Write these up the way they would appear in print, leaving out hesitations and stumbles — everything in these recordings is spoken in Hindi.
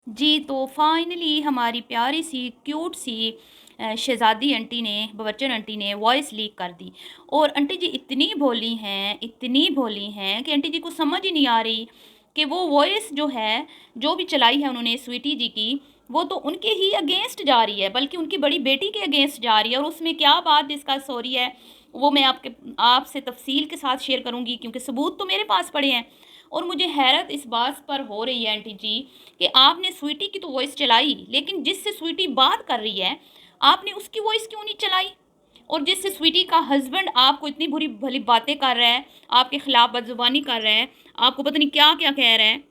जी, तो फाइनली हमारी प्यारी सी क्यूट सी शहज़ादी आंटी ने, बच्चन आंटी ने वॉइस लीक कर दी। और आंटी जी इतनी भोली हैं कि आंटी जी को समझ ही नहीं आ रही कि वो वॉइस जो है, जो भी चलाई है उन्होंने स्वीटी जी की, वो तो उनके ही अगेंस्ट जा रही है, बल्कि उनकी बड़ी बेटी के अगेंस्ट जा रही है। और उसमें क्या बात डिस्कस हो रही है, वो मैं आपसे तफ़सील के साथ शेयर करूँगी, क्योंकि सबूत तो मेरे पास पड़े हैं। और मुझे हैरत इस बात पर हो रही है आंटी जी कि आपने स्वीटी की तो वॉइस चलाई, लेकिन जिससे स्वीटी बात कर रही है, आपने उसकी वॉइस क्यों नहीं चलाई? और जिससे स्वीटी का हस्बैंड आपको इतनी बुरी भली बातें कर रहा है, आपके खिलाफ बदजुबानी कर रहा है, आपको पता नहीं क्या क्या कह रहा है,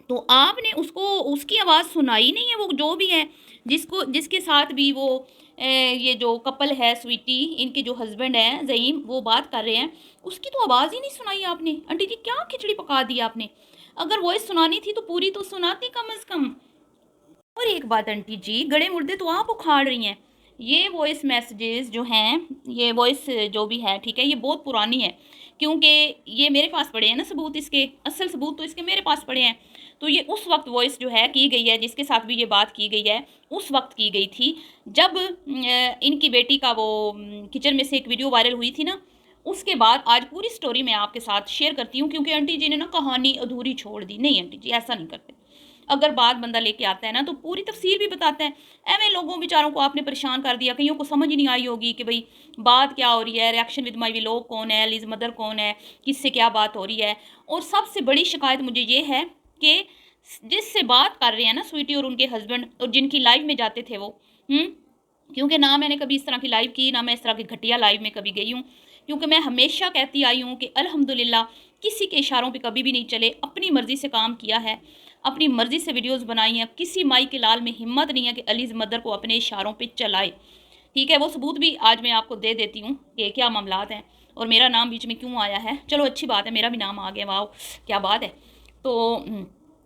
तो आपने उसको उसकी आवाज़ सुनाई नहीं है। वो जो भी है, जिसको जिसके साथ भी वो ये जो कपल है स्वीटी, इनके जो हस्बैंड हैं ज़ईम, वो बात कर रहे हैं, उसकी तो आवाज़ ही नहीं सुनाई आपने। आंटी जी क्या खिचड़ी पका दी आपने? अगर वॉइस सुनानी थी तो पूरी तो सुनाती कम अज़ कम। और एक बात आंटी जी, गड़े मुर्दे तो आप उखाड़ रही हैं। ये वॉइस मैसेजेस जो हैं, ये वॉइस जो भी है, ठीक है, ये बहुत पुरानी है, क्योंकि ये मेरे पास पड़े हैं ना सबूत इसके, असल सबूत तो इसके मेरे पास पड़े हैं। तो ये उस वक्त वॉइस जो है की गई है, जिसके साथ भी ये बात की गई है, उस वक्त की गई थी जब इनकी बेटी का वो किचन में से एक वीडियो वायरल हुई थी ना। उसके बाद आज पूरी स्टोरी मैं आपके साथ शेयर करती हूँ, क्योंकि आंटी जी ने ना कहानी अधूरी छोड़ दी। नहीं आंटी जी, ऐसा नहीं करते। अगर बात बंदा लेके आता है ना, तो पूरी तफसील भी बताता है। ऐਵੇਂ लोगों बेचारों को आपने परेशान कर दिया, कईयों को समझ ही नहीं आई होगी कि भाई बात क्या हो रही है, रिएक्शन विद माई व्लॉग कौन है, लिज मदर कौन है, किससे क्या बात हो रही है। और सबसे बड़ी शिकायत मुझे ये है कि जिससे बात कर रहे हैं ना स्वीटी और उनके हस्बैंड, और जिनकी लाइव में जाते थे वो, क्योंकि ना मैंने कभी इस तरह की लाइव की, ना मैं इस तरह की घटिया लाइव में कभी गई हूँ, क्योंकि मैं हमेशा कहती आई हूँ कि अल्हम्दुलिल्लाह किसी के इशारों पे कभी भी नहीं चले, अपनी मर्ज़ी से काम किया है, अपनी मर्ज़ी से वीडियोस बनाई हैं। किसी माई के लाल में हिम्मत नहीं है कि अलीज़ मदर को अपने इशारों पे चलाए। ठीक है, वो सबूत भी आज मैं आपको दे देती हूँ कि क्या मामलात हैं और मेरा नाम बीच में क्यों आया है। चलो अच्छी बात है, मेरा भी नाम आ गया, वाह क्या बात है। तो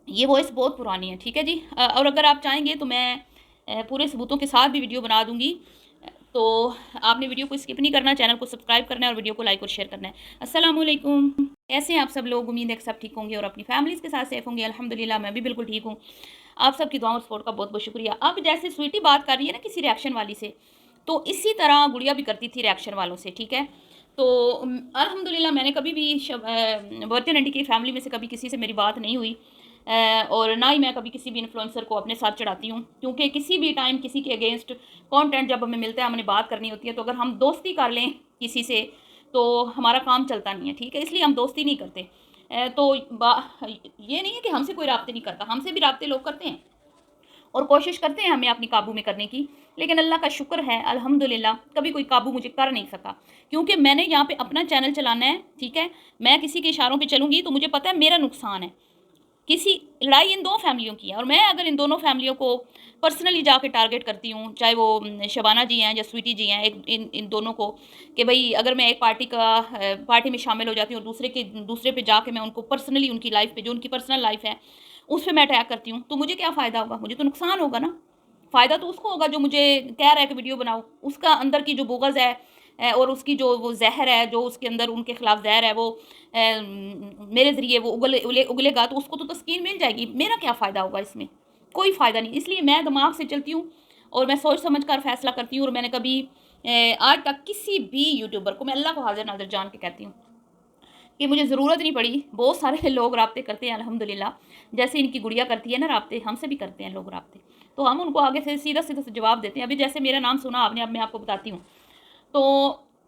ये वॉइस बहुत पुरानी है, ठीक है जी। और अगर आप चाहेंगे तो मैं पूरे सबूतों के साथ भी वीडियो बना दूँगी। तो आपने वीडियो को स्किप नहीं करना, चैनल को सब्सक्राइब करना है और वीडियो को लाइक और शेयर करना है। अस्सलाम वालेकुम। कैसे हैं आप सब लोग? उम्मीद है कि सब ठीक होंगे और अपनी फैमिलीज़ के साथ सेफ होंगे। अल्हम्दुलिल्लाह मैं भी बिल्कुल ठीक हूँ। आप सबकी दुआओं और सपोर्ट का बहुत-बहुत शुक्रिया। अब जैसे स्वीटी बात कर रही है ना किसी रिएक्शन वाली से, तो इसी तरह गुड़िया भी करती थी रिएक्शन वालों से, ठीक है? तो अल्हम्दुलिल्लाह मैंने कभी भी बर्तन आंटी की फैमिली में से कभी किसी से मेरी बात नहीं हुई। और ना ही मैं कभी किसी भी इन्फ्लुएंसर को अपने साथ चढ़ाती हूँ, क्योंकि किसी भी टाइम किसी के अगेंस्ट कंटेंट जब हमें मिलता है, हमने बात करनी होती है, तो अगर हम दोस्ती कर लें किसी से तो हमारा काम चलता नहीं है, ठीक है, इसलिए हम दोस्ती नहीं करते। तो ये नहीं है कि हमसे कोई राब्ते नहीं करता, हमसे भी राब्ते लोग करते हैं और कोशिश करते हैं हमें अपनी काबू में करने की। लेकिन अल्लाह का शुक्र है अल्हम्दुलिल्लाह कभी कोई काबू मुझे कर नहीं सका, क्योंकि मैंने यहाँ पे अपना चैनल चलाना है, ठीक है। मैं किसी के इशारों पे चलूँगी तो मुझे पता है मेरा नुकसान है। किसी लड़ाई इन दो फैमिलियों की है, और मैं अगर इन दोनों फैमिलियों को पर्सनली जाके टारगेट करती हूँ, चाहे वो शबाना जी हैं या स्वीटी जी हैं, एक इन इन दोनों को, कि भाई अगर मैं एक पार्टी में शामिल हो जाती हूँ और दूसरे पे जाके मैं उनको पर्सनली उनकी लाइफ पे, जो उनकी पर्सनल लाइफ है, उस पे मैं अटैक करती हूँ, तो मुझे क्या फ़ायदा होगा? मुझे तो नुकसान होगा ना। फ़ायदा तो उसको होगा जो मुझे कह रहा है कि वीडियो बनाओ। उसका अंदर की जो बुग़्ज़ है और उसकी जो वो ज़हर है, जो उसके अंदर उनके खिलाफ ज़हर है, वो मेरे ज़रिए वो उगलेगा, तो उसको तो तस्कीन मिल जाएगी। मेरा क्या फ़ायदा होगा इसमें? कोई फ़ायदा नहीं। इसलिए मैं दिमाग से चलती हूँ और मैं सोच समझ कर फ़ैसला करती हूँ। और मैंने कभी आज तक किसी भी यूट्यूबर को, मैं अल्लाह को हाज़िर नाज़िर जान के कहती हूँ कि मुझे ज़रूरत नहीं पड़ी। बहुत सारे लोग राब्ते करते हैं अल्हम्दुलिल्लाह, जैसे इनकी गुड़िया करती है ना राब्ते, हमसे भी करते हैं लोग राब्ते। तो हम उनको आगे से सीधा-सीधा से जवाब देते हैं। अभी जैसे मेरा नाम सुना आपने, अब मैं आपको बताती हूँ। तो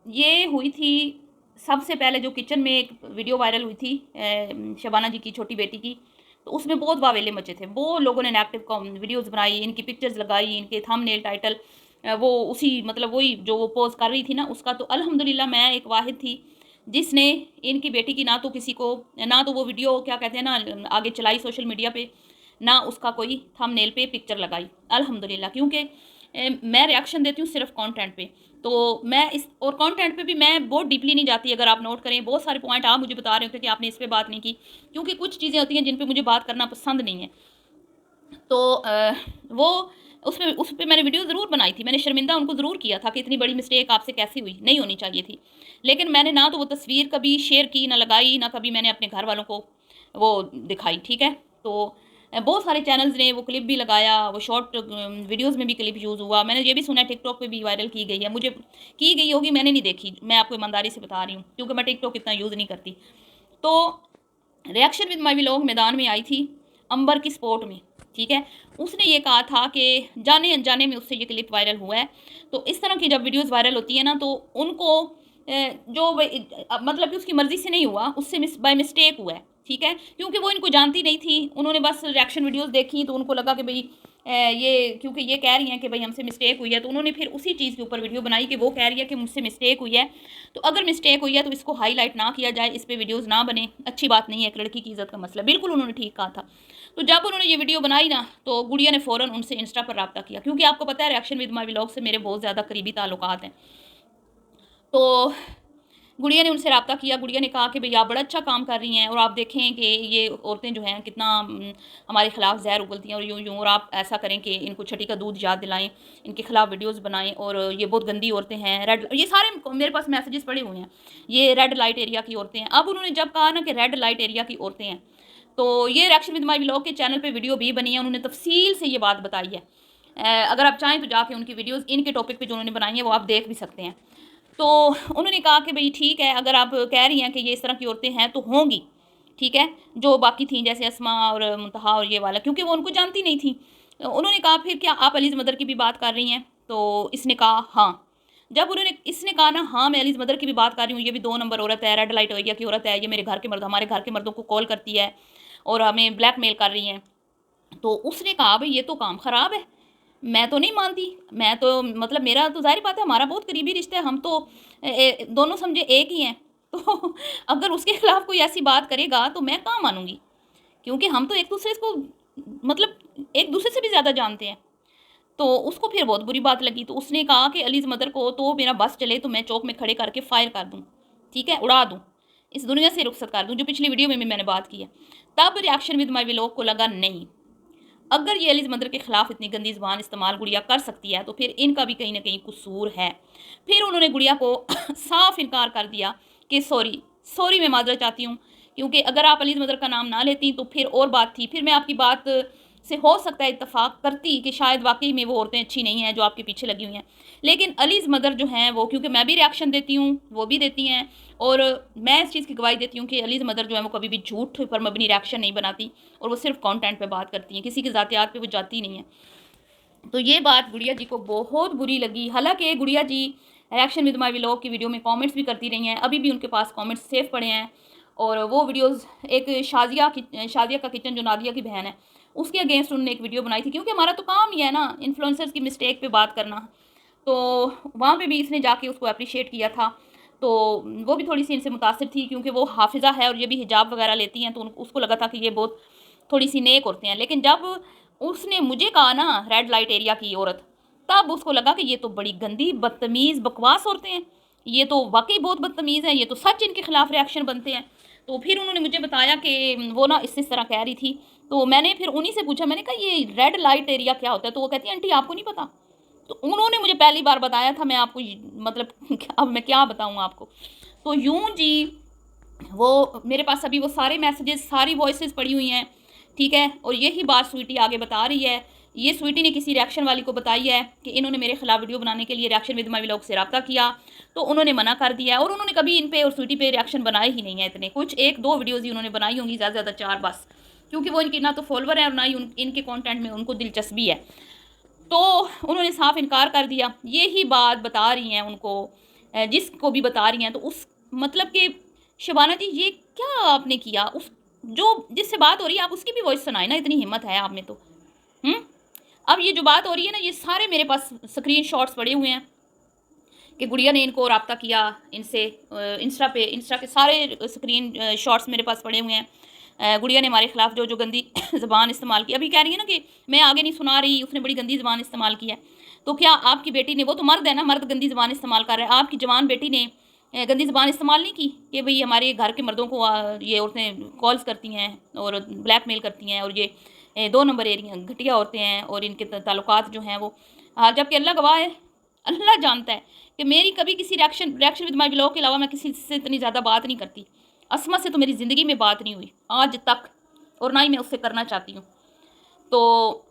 ये हुई थी सबसे पहले जो किचन में एक वीडियो वायरल हुई थी शबाना जी की छोटी बेटी की, तो उसमें बहुत वावेले मचे थे। वो लोगों ने नेगेटिव वीडियोज़ बनाई, इनकी पिक्चर्स लगाई, इनके थंबनेल टाइटल वो उसी मतलब वही जो वो पोज़ कर रही थी ना उसका। तो अल्हम्दुलिल्लाह मैं एक वाहिद थी जिसने इनकी बेटी की ना तो किसी को, ना तो वो वीडियो क्या कहते हैं ना आगे चलाई सोशल मीडिया पे, ना उसका कोई थंबनेल पे पिक्चर लगाई अल्हम्दुलिल्लाह। क्योंकि मैं रिएक्शन देती हूँ सिर्फ कंटेंट पे, तो मैं इस और कंटेंट पे भी मैं बहुत डीपली नहीं जाती। अगर आप नोट करें, बहुत सारे पॉइंट आप मुझे बता रहे होते कि आपने इस पे बात नहीं की, क्योंकि कुछ चीज़ें होती हैं जिन पे मुझे बात करना पसंद नहीं है। तो वो उस पे मैंने वीडियो ज़रूर बनाई थी। मैंने शर्मिंदा उनको ज़रूर किया था कि इतनी बड़ी मिस्टेक आपसे कैसे हुई, नहीं होनी चाहिए थी। लेकिन मैंने ना तो वो तस्वीर कभी शेयर की, ना लगाई, ना कभी मैंने अपने घर वालों को वो दिखाई, ठीक है? तो बहुत सारे चैनल्स ने वो क्लिप भी लगाया, वो शॉर्ट वीडियोज़ में भी क्लिप यूज़ हुआ। मैंने ये भी सुना है टिकटॉक पे भी वायरल की गई है, मुझे की गई होगी, मैंने नहीं देखी, मैं आपको ईमानदारी से बता रही हूँ क्योंकि मैं टिकटॉक इतना यूज़ नहीं करती। तो रिएक्शन विद माई व्लॉग मैदान में आई थी अंबर की स्पोर्ट में, ठीक है। उसने ये कहा था कि जाने अनजाने में उससे ये क्लिप वायरल हुआ है। तो इस तरह की जब वीडियोस वायरल होती है ना, तो उनको मतलब कि उसकी मर्ज़ी से नहीं हुआ, उससे बाय मिस्टेक हुआ है, ठीक है। क्योंकि वो इनको जानती नहीं थी, उन्होंने बस रिएक्शन वीडियोस देखी तो उनको लगा कि भाई ये क्योंकि ये कह रही हैं कि भाई हमसे मिस्टेक हुई है, तो उन्होंने फिर उसी चीज़ के ऊपर वीडियो बनाई कि वो कह रही है कि मुझसे मिस्टेक हुई है। तो अगर मिस्टेक हुई है तो इसको हाईलाइट ना किया जाए, इस पे वीडियोस ना बने, अच्छी बात नहीं है, एक लड़की की इज़्ज़त का मसला। बिल्कुल उन्होंने ठीक कहा था। तो जब उन्होंने ये वीडियो बनाई ना, तो गुड़िया ने फ़ौरन उनसे इंस्टा पर रब्ता किया, क्योंकि आपको पता है रिएक्शन विद माई व्लॉग से मेरे बहुत ज़्यादा करीबी ताल्लुकात हैं। तो गुड़िया ने उनसे रब्ता किया, गुड़िया ने कहा कि भई आप बड़ा अच्छा काम कर रही हैं और आप देखें कि ये औरतें जो हैं कितना हमारे ख़िलाफ़ ज़हर उगलती हैं और यूँ-यूँ, और आप ऐसा करें कि इनको छठी का दूध याद दिलाएँ, इनके ख़िलाफ़ वीडियोज़ बनाएँ, और ये बहुत गंदी औरतें हैं, रेड, ये सारे मेरे पास मैसेजेस पड़े हुए हैं, ये रेड लाइट एरिया की औरतें हैं। अब उन्होंने जब कहा ना कि रेड लाइट एरिया की औरतें हैं, तो ये रिएक्शन विद माई व्लॉग के चैनल पे वीडियो भी बनी है, उन्होंने तफ़सील से ये बात बताई है। अगर आप चाहें तो जाके उनकी वीडियोज़ इनके टॉपिक पे जो उन्होंने बनाई है वो आप देख भी सकते हैं। तो उन्होंने कहा कि भई ठीक है, अगर आप कह रही हैं कि ये इस तरह की औरतें हैं तो होंगी, ठीक है, जो बाकी थीं जैसे अस्मा और मुंतहा और ये वाला, क्योंकि वो उनको जानती नहीं थी। उन्होंने कहा फिर क्या आप अलीज़ मदर की भी बात कर रही हैं? तो इसने कहा हाँ। जब इसने कहा ना हाँ, मैं अलीज़ मदर की भी बात कर रही हूँ, ये भी 2 नंबर औरत है, रेड लाइट एरिया की औरत है, ये मेरे घर के मर्द, हमारे घर के मर्दों को कॉल करती है और हमें ब्लैकमेल कर रही हैं। तो उसने कहा भई ये तो काम ख़राब है, मैं तो नहीं मानती, मैं तो मतलब मेरा तो ज़ाहिर बात है हमारा बहुत करीबी रिश्ता है, हम तो दोनों समझे एक ही हैं। तो अगर उसके खिलाफ़ कोई ऐसी बात करेगा तो मैं कहाँ मानूँगी? क्योंकि हम तो एक-दूसरे को मतलब एक-दूसरे से भी ज़्यादा जानते हैं। तो उसको फिर बहुत बुरी बात लगी, तो उसने कहा कि अलीज़ मदर को तो मेरा बस चले तो मैं चौक में खड़े करके फायर कर दूँ, ठीक है? उड़ा दूँ, इस दुनिया से रुखसत कर दूँ, जो पिछली वीडियो में भी मैंने बात की है। तब रिएक्शन विद माई व्लॉग को लगा नहीं, अगर ये अलीज़ मदर के ख़िलाफ़ इतनी गंदी ज़ुबान इस्तेमाल गुड़िया कर सकती है, तो फिर इनका भी कहीं न कहीं कसूर है। फिर उन्होंने गुड़िया को साफ़ इनकार कर दिया कि सॉरी, सॉरी मैं माज़रत चाहती हूँ, क्योंकि अगर आप अलीज़ मदर का नाम ना लेती तो फिर और बात थी। फिर मैं आपकी बात से हो सकता है इत्तेफ़ाक करती कि शायद वाक़ई में वो औरतें अच्छी नहीं हैं जो आपके पीछे लगी हुई हैं। लेकिन अलीज़ मदर जो हैं वो, क्योंकि मैं भी रिएक्शन देती हूँ, वो भी देती हैं, और मैं इस चीज़ की गवाही देती हूँ कि अलीज़ मदर जो है वो कभी भी झूठ पर मबनी रिएक्शन नहीं बनाती, और वो सिर्फ़ कंटेंट पे बात करती हैं, किसी की ज़ातियात पे वो जाती नहीं है। तो ये बात गुड़िया जी को बहुत बुरी लगी। हालाँकि गुड़िया जी रिएक्शन विद माई व्लॉग की वीडियो में कमेंट्स भी करती रही हैं, अभी भी उनके पास कमेंट्स सेव पड़े हैं, और वो वीडियोज़ एक शाज़िया का किचन जो नादिया की बहन है, उसके अगेंस्ट उन्होंने एक वीडियो बनाई थी, क्योंकि हमारा तो काम ही है ना इन्फ्लुएंसर्स की मिस्टेक पे बात करना। तो वहाँ पे भी इसने जाके उसको एप्रिशिएट किया था। तो वो भी थोड़ी-सी इनसे मुतासिर थी, क्योंकि वो हाफ़िज़ा है और ये भी हिजाब वगैरह लेती हैं, तो उसको लगा था कि ये बहुत थोड़ी-सी नेक औरतें हैं। लेकिन जब उसने मुझे कहा ना रेड लाइट एरिया की औरत, तब उसको लगा कि ये तो बड़ी गंदी, बदतमीज़, बकवास औरतें हैं। ये तो वाक़ई बहुत बदतमीज़ हैं, ये तो सच इनके खिलाफ़ रिएक्शन बनते हैं। तो फिर उन्होंने मुझे बताया कि वो ना इस तरह कह रही थी। तो मैंने फिर उन्हीं से पूछा, मैंने कहा ये रेड लाइट एरिया क्या होता है? तो वो कहती है आंटी आपको नहीं पता? तो उन्होंने मुझे पहली बार बताया था, मैं आपको मतलब अब मैं क्या बताऊँ आपको। तो यूँ जी वो मेरे पास अभी वो सारे मैसेजेस, सारी वॉइसेस पड़ी हुई हैं, ठीक है। और यही बात स्वीटी आगे बता रही है। ये स्वीटी ने किसी रिएक्शन वाली को बताई है कि इन्होंने मेरे खिलाफ वीडियो बनाने के लिए रिएक्शन विद माई व्लॉग से रब्ता किया, तो उन्होंने मना कर दिया, और उन्होंने कभी इन पे और स्वीटी पे रिएक्शन बनाए ही नहीं है इतने, कुछ 1-2 वीडियोज़ ही उन्होंने बनाई होंगी, ज़्यादा से ज़्यादा 4 बस, क्योंकि वो इनकी ना तो फॉलोवर है और ना ही इनके कंटेंट में उनको दिलचस्पी है। तो उन्होंने साफ इनकार कर दिया। यही बात बता रही हैं उनको, जिसको भी बता रही हैं, तो उस मतलब कि शबाना जी ये क्या आपने किया? उस जो जिससे बात हो रही है आप उसकी भी वॉइस सुनाएं ना, इतनी हिम्मत है आप में तो। हुँ? अब ये जो बात हो रही है ना, ये सारे मेरे पास स्क्रीनशॉट्स पड़े हुए हैं कि गुड़िया ने इनको राब्ता किया इनसे, इंस्टा के सारे स्क्रीन शॉट्स मेरे पास पड़े हुए हैं। गुड़िया ने हमारे खिलाफ़ जो गंदी ज़बान इस्तेमाल की, अभी कह रही है ना कि मैं आगे नहीं सुना रही, उसने बड़ी गंदी ज़बान इस्तेमाल की है। तो क्या आपकी बेटी ने, वो तो मर्द है ना, मर्द गंदी ज़बान इस्तेमाल कर रहा है, आपकी जवान बेटी ने गंदी ज़बान इस्तेमाल नहीं की कि भई हमारे घर के मर्दों को ये औरतें कॉल्स करती हैं और ब्लैकमेल करती हैं, और ये 2 नंबर एरिया घटिया औरतें हैं, और इनके ताल्लुकात जो हैं वो, जबकि अल्लाह गवाह है, अल्लाह जानता है कि मेरी कभी किसी रिएक्शन विद माई व्लॉग के अलावा मैं किसी से इतनी ज़्यादा बात नहीं करती। अस्मा से तो मेरी ज़िंदगी में बात नहीं हुई आज तक, और ना ही मैं उससे करना चाहती हूँ। तो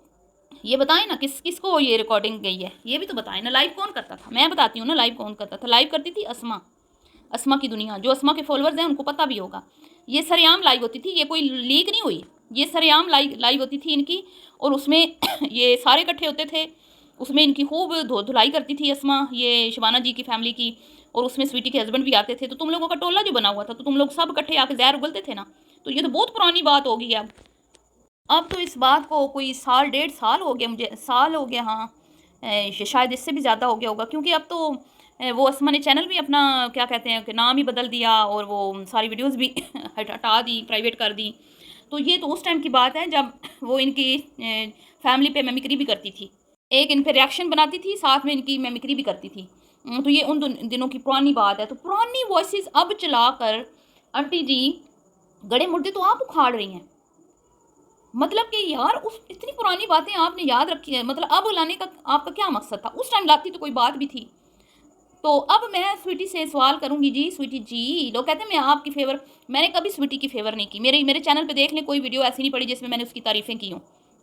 ये बताएं ना किस किसको ये रिकॉर्डिंग गई है, ये भी तो बताएं ना। लाइव कौन करता था, मैं बताती हूँ ना लाइव कौन करता था। लाइव करती थी अस्मा, अस्मा की दुनिया। जो अस्मा के फॉलोअर्स हैं उनको पता भी होगा। ये सरेआम लाइव होती थी, ये कोई लीक नहीं हुई, ये सरेआम लाइव होती थी इनकी। और उसमें ये सारे इकट्ठे होते थे, उसमें इनकी खूब धुलाई करती थी अस्मा, ये शबाना जी की फैमिली की। और उसमें स्वीटी के हस्बैंड भी आते थे। तो तुम लोगों का टोला जो बना हुआ था, तो तुम लोग सब इकट्ठे आके जहर उगलते थे ना। तो ये तो बहुत पुरानी बात होगी अब तो इस बात को कोई साल 1.5 साल हो गया, मुझे साल हो गया। हाँ शायद इससे भी ज़्यादा हो गया होगा, क्योंकि अब तो वो अस्मा ने चैनल भी अपना क्या कहते हैं कि नाम ही बदल दिया, और वो सारी वीडियोस भी हटा दी, प्राइवेट कर दी। तो ये तो उस टाइम की बात है जब वो इनकी फैमिली पे मेमिक्री भी करती थी, एक इन पे रिएक्शन बनाती थी, साथ में इनकी मेमिक्री भी करती थी। तो ये उन दिनों की पुरानी बात है। तो पुरानी वॉइस अब चला कर आंटी जी गड़े मुर्दे तो आप उखाड़ रही हैं। मतलब कि यार उस इतनी पुरानी बातें आपने याद रखी है, मतलब अब लाने का आपका क्या मकसद था? उस टाइम लाती तो कोई बात भी थी। तो अब मैं स्वीटी से सवाल करूंगी जी, स्वीटी जी, लोग कहते हैं मैं आपकी फेवर, मैंने कभी स्वीटी की फेवर नहीं की। मेरे मेरे चैनल पे देख लें, कोई वीडियो ऐसी नहीं पड़ी जिसमें मैंने उसकी तारीफ़ें की हों,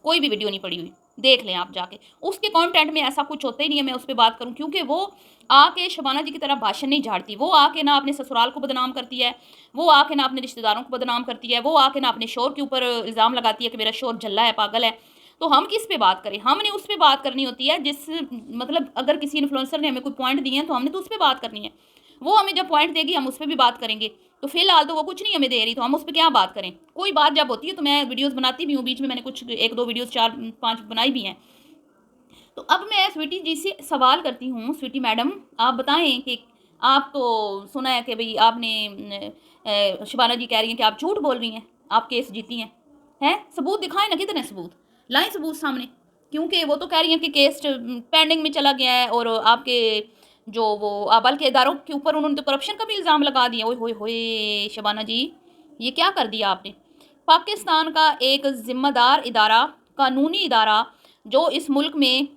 कोई भी वीडियो नहीं पड़ी हुई, देख लें आप जाके। उसके कंटेंट में ऐसा कुछ होता ही नहीं है मैं उस पर बात करूँ, क्योंकि वो आके शबाना जी की तरह भाषण नहीं झाड़ती। वो आके ना अपने ससुराल को बदनाम करती है, वो आके ना अपने रिश्तेदारों को बदनाम करती है, वो आके ना अपने शोर के ऊपर इल्ज़ाम लगाती है कि मेरा शोर झल्ला है, पागल है। तो हम किस पे बात करें? हमने उस पे बात करनी होती है जिस, मतलब अगर किसी इन्फ्लुएंसर ने हमें कोई पॉइंट दिए हैं तो हमने तो उस पे बात करनी है। वो हमें जब पॉइंट देगी हम उस पर भी बात करेंगे। तो फिलहाल तो वो कुछ नहीं हमें दे रही, तो हम उस पर क्या बात करें? कोई बात जब होती है तो मैं वीडियोस बनाती भी हूँ, बीच में मैंने कुछ 1-2 वीडियोस 4-5 बनाई भी हैं। तो अब मैं स्वीटी जी से सवाल करती हूँ, स्वीटी मैडम आप बताएं कि आप तो सुना है कि भाई आपने शबाना जी कह रही हैं कि आप झूठ बोल रही हैं, आप केस जीती हैं सबूत दिखाएं ना, कितने सबूत लाएं सबूत सामने। क्योंकि वो तो कह रही हैं कि केस पेंडिंग में चला गया है, और आपके जो वो आबल के इदारों के ऊपर उन्होंने तो करप्शन का भी इल्ज़ाम लगा दिया। ओए होए होए शबाना जी, ये क्या कर दिया आपने? पाकिस्तान का एक ज़िम्मेदार इदारा, कानूनी इदारा, जो इस मुल्क में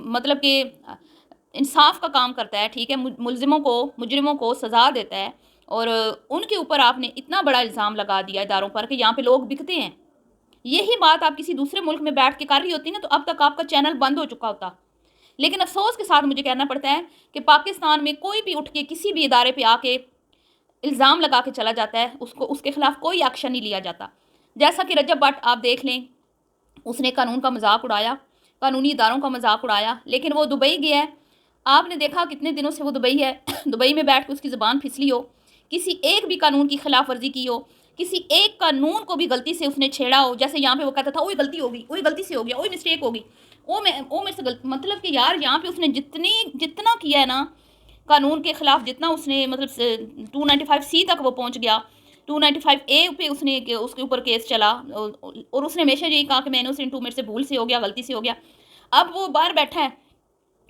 मतलब कि इंसाफ का काम करता है, ठीक है, मुलजिमों को, मुजरिमों को सज़ा देता है, और उनके ऊपर आपने इतना बड़ा इल्ज़ाम लगा दिया इदारों पर कि यहाँ पे लोग बिकते हैं। यही बात आप किसी दूसरे मुल्क में बैठ के कर रही होती ना, तो अब तक आपका चैनल बंद हो चुका होता। लेकिन अफसोस के साथ मुझे कहना पड़ता है कि पाकिस्तान में कोई भी उठ के किसी भी इदारे पे आके इल्ज़ाम लगा के चला जाता है, उसको उसके खिलाफ कोई एक्शन नहीं लिया जाता। जैसा कि रजब भट्ट आप देख लें, उसने कानून का मजाक उड़ाया, कानूनी इदारों का मजाक उड़ाया, लेकिन वो दुबई गया है। आपने देखा कितने दिनों से वो दुबई है दुबई में बैठ के उसकी ज़बान फिसली हो, किसी एक भी कानून की खिलाफ वर्जी की हो, किसी एक कानून को भी गलती से उसने छेड़ा हो। जैसे यहाँ पे वो कहता था ओए गलती होगी, ओए गलती से हो गया, ओए मिस्टेक होगी, ओ मेरे से गलती, मतलब कि यार यहाँ पे उसने जितना किया है ना कानून के खिलाफ, जितना उसने मतलब 295C तक वो पहुँच गया, 295A पे उसने उसके ऊपर केस चला, और उसने हमेशा यही कहा कि मैंने उसे इंटू मेरे से भूल से हो गया, गलती से हो गया। अब वो बाहर बैठा है,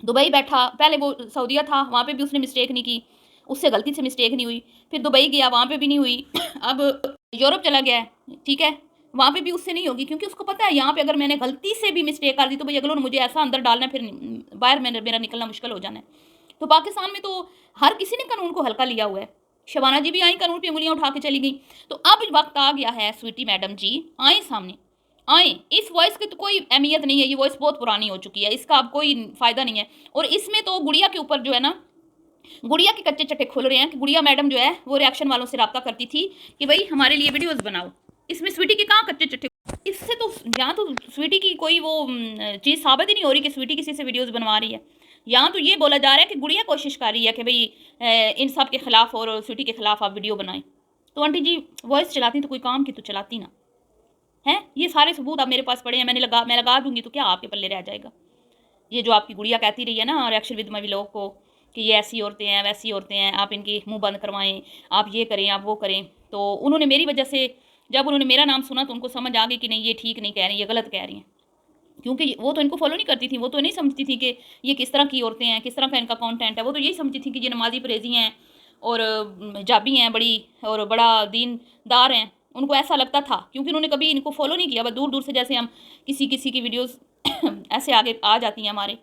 दुबई बैठा, पहले वो सऊदीया था, वहाँ पे भी उसने मिस्टेक नहीं की, उससे गलती से मिस्टेक नहीं हुई। फिर दुबई गया, वहाँ पे भी नहीं हुई। अब यूरोप चला गया है, ठीक है, वहाँ पे भी उससे नहीं होगी, क्योंकि उसको पता है यहाँ पे अगर मैंने गलती से भी मिस्टेक कर दी तो भाई अगलों ने मुझे ऐसा अंदर डालना है, फिर बाहर मेरा निकलना मुश्किल हो जाना है। तो पाकिस्तान में तो हर किसी ने कानून को हल्का लिया हुआ है। शबाना जी भी आई, कानून पे उंगलियां उठा के चली गई। तो अब वक्त आ गया है, स्वीटी मैडम जी आए सामने, आए। इस वॉइस की तो कोई अहमियत नहीं है, ये वॉइस बहुत पुरानी हो चुकी है, इसका अब कोई फ़ायदा नहीं है। और इसमें तो गुड़िया के ऊपर जो है ना, गुड़िया के कच्चे चट्टे खुल रहे हैं कि गुड़िया मैडम जो है वो रिएक्शन वालों से रब्ता करती थी कि भाई हमारे लिए वीडियोज़ बनाओ। इसमें स्वीटी के कहाँ कच्चे चट्टे? इससे तो यहाँ तो स्वीटी की कोई वो चीज़ साबित ही नहीं हो रही कि स्वीटी किसी से वीडियोज़ बनवा रही है। यहाँ तो ये बोला जा रहा है कि गुड़िया कोशिश कर रही है कि भाई इन सब के खिलाफ और स्वीटी के खिलाफ आप वीडियो बनाएं। तो आंटी जी वॉइस चलाती तो कोई काम की तो चलाती ना है। ये सारे सबूत अब मेरे पास पड़े हैं, मैं लगा दूंगी तो क्या आपके पल्ले रह जाएगा? ये जो आपकी गुड़िया कहती रही है ना रिएक्शन विद माई व्लॉग को कि ये ऐसी औरतें हैं, वैसी औरतें हैं, आप इनके मुंह बंद करवाएं, आप ये करें, आप वो करें। तो उन्होंने मेरी वजह से, जब उन्होंने मेरा नाम सुना तो उनको समझ आ गई कि नहीं ये ठीक नहीं कह रही, ये गलत कह रही हैं। क्योंकि वो तो इनको फॉलो नहीं करती थी, वो तो नहीं समझती थी कि ये किस तरह की औरतें हैं, किस तरह का इनका कंटेंट है। वो तो यही समझती थी कि ये नमाजी परहेजी हैं और हिजाबी हैं बड़ी, और बड़ा दीनदार हैं। उनको ऐसा लगता था, क्योंकि उन्होंने कभी इनको फॉलो नहीं किया। बस दूर दूर से जैसे हम किसी किसी की वीडियोज़ ऐसे आगे आ जाती हैं हमारे,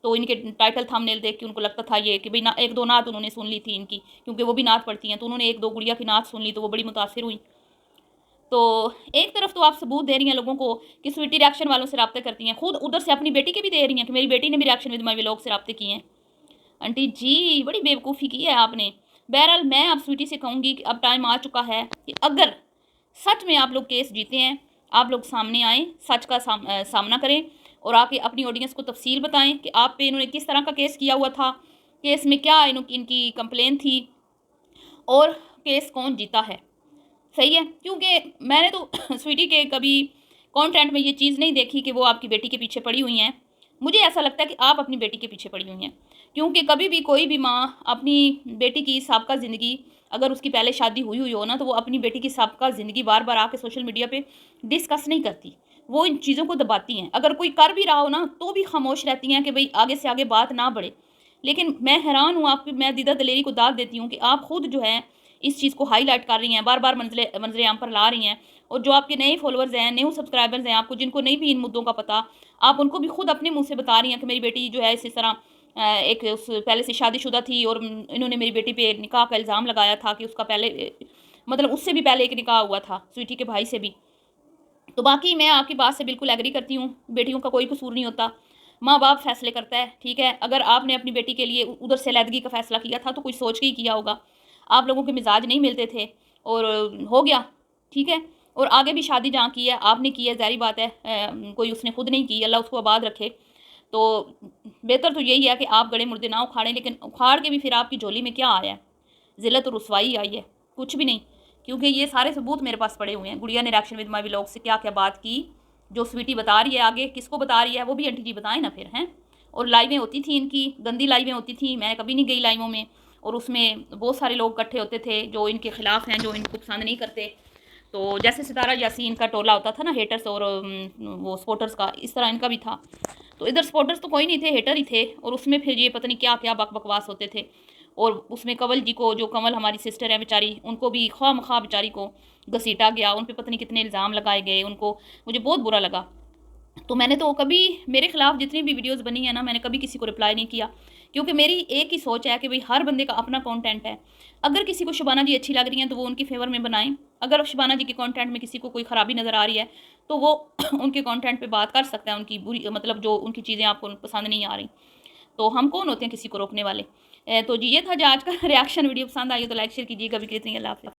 तो इनके टाइटल थंबनेल देख के उनको लगता था ये कि भाई ना, एक दो नात उन्होंने सुन ली थी इनकी, क्योंकि वो भी नात पढ़ती हैं, तो उन्होंने एक दो गुड़िया की नात सुन ली तो वो बड़ी मुतासिर हुई। तो एक तरफ तो आप सबूत दे रही हैं लोगों को कि स्वीटी रिएक्शन वालों से रब्ते करती हैं, खुद उधर से अपनी बेटी के भी दे रही हैं कि मेरी बेटी ने भी रिएक्शन विद माई व्लॉग से रब्ते किए हैं। आंटी जी बड़ी बेवकूफ़ी की है आपने। बहरहाल मैं अब स्वीटी से कहूँगी कि अब टाइम आ चुका है कि अगर सच में आप लोग केस जीते हैं, आप लोग सामने आएँ, सच का सामना करें और आके अपनी ऑडियंस को तफसील बताएं कि आप पे इन्होंने किस तरह का केस किया हुआ था, केस में क्या इनकी कंप्लेन थी और केस कौन जीता है। सही है, क्योंकि मैंने तो स्वीटी के कभी कंटेंट में ये चीज़ नहीं देखी कि वो आपकी बेटी के पीछे पड़ी हुई हैं। मुझे ऐसा लगता है कि आप अपनी बेटी के पीछे पड़ी हुई हैं, क्योंकि कभी भी कोई भी माँ अपनी बेटी की साबका ज़िंदगी, अगर उसकी पहले शादी हुई हुई हो ना, तो वो अपनी बेटी की साबका ज़िंदगी बार बार आके सोशल मीडिया पे डिस्कस नहीं करती, वो इन चीज़ों को दबाती हैं। अगर कोई कर भी रहा हो ना तो भी खामोश रहती हैं कि भाई आगे से आगे बात ना बढ़े। लेकिन मैं हैरान हूँ, आप मैं दीदा दलेरी को दाद देती हूँ कि आप खुद जो है इस चीज़ को हाईलाइट कर रही हैं, बार बार मंजरे आम पर ला रही हैं। और जो आपके नए फॉलोअर्स हैं, न्यू सब्सक्राइबर्स हैं, आपको जिनको नहीं भी इन मुद्दों का पता, आप उनको भी खुद अपने मुंह से बता रही हैं कि मेरी बेटी जो है इस तरह एक उस पहले से शादीशुदा थी और इन्होंने मेरी बेटी पे निकाह का इल्ज़ाम लगाया था कि उसका पहले मतलब उससे भी पहले एक निकाह हुआ था, स्वीटी के भाई से भी। तो बाकी मैं आपकी बात से बिल्कुल एग्री करती हूँ, बेटियों का कोई कसूर नहीं होता, माँ बाप फैसले करता है, ठीक है। अगर आपने अपनी बेटी के लिए उधर से अलहदगी का फ़ैसला किया था तो कुछ सोच के ही किया होगा, आप लोगों के मिजाज नहीं मिलते थे और हो गया, ठीक है। और आगे भी शादी जहाँ की है आपने की है, ज़ाहिर बात है कोई उसने खुद नहीं की, अल्लाह उसको आबाद रखे। तो बेहतर तो यही है कि आप गड़े मुर्दे ना उखाड़ें, लेकिन उखाड़ के भी फिर आपकी झोली में क्या आया है, ज़िल्लत और रुसवाई आई है, कुछ भी नहीं। क्योंकि ये सारे सबूत मेरे पास पड़े हुए हैं, गुड़िया ने रिएक्शन विद माई व्लॉग से क्या क्या बात की, जो स्वीटी बता रही है, आगे किसको बता रही है वो भी आंटी जी बताएं ना फिर, हैं। और लाइवें होती थी इनकी, गंदी लाइवें होती थी, मैं कभी नहीं गई लाइवों में, और उसमें बहुत सारे लोग इकट्ठे होते थे जो इनके खिलाफ हैं, जो इनको पसंद नहीं करते। तो जैसे सितारा यासीन का टोला होता था ना, हेटर्स और वो सपोर्टर्स का, इस तरह इनका भी था। तो इधर सपोर्टर्स तो कोई नहीं थे, हेटर ही थे, और उसमें फिर ये पता नहीं क्या क्या बकवास होते थे। और उसमें कंवल जी को, जो कंवल हमारी सिस्टर है बेचारी, उनको भी ख्वाह मख्वाह बेचारी को घसीटा गया, उन पर पता नहीं कितने इल्ज़ाम लगाए गए उनको, मुझे बहुत बुरा लगा। तो मैंने तो कभी, मेरे खिलाफ जितनी भी वीडियोस बनी है ना, मैंने कभी किसी को रिप्लाई नहीं किया, क्योंकि मेरी एक ही सोच है कि भाई हर बंदे का अपना कंटेंट है। अगर किसी को शबाना जी अच्छी लग रही हैं तो वो उनकी फेवर में बनाएं, अगर शबाना जी के कंटेंट में किसी को कोई ख़राबी नज़र आ रही है तो वो उनके कंटेंट पे बात कर सकता है, उनकी बुरी मतलब जो उनकी चीज़ें आपको पसंद नहीं आ रही। तो हम कौन होते हैं किसी को रोकने वाले। तो जी ये था जो आज का रिएक्शन वीडियो, पसंद आई तो लाइक शेयर कीजिएगा भी, कितनी अल्लाह हाफ़िज़।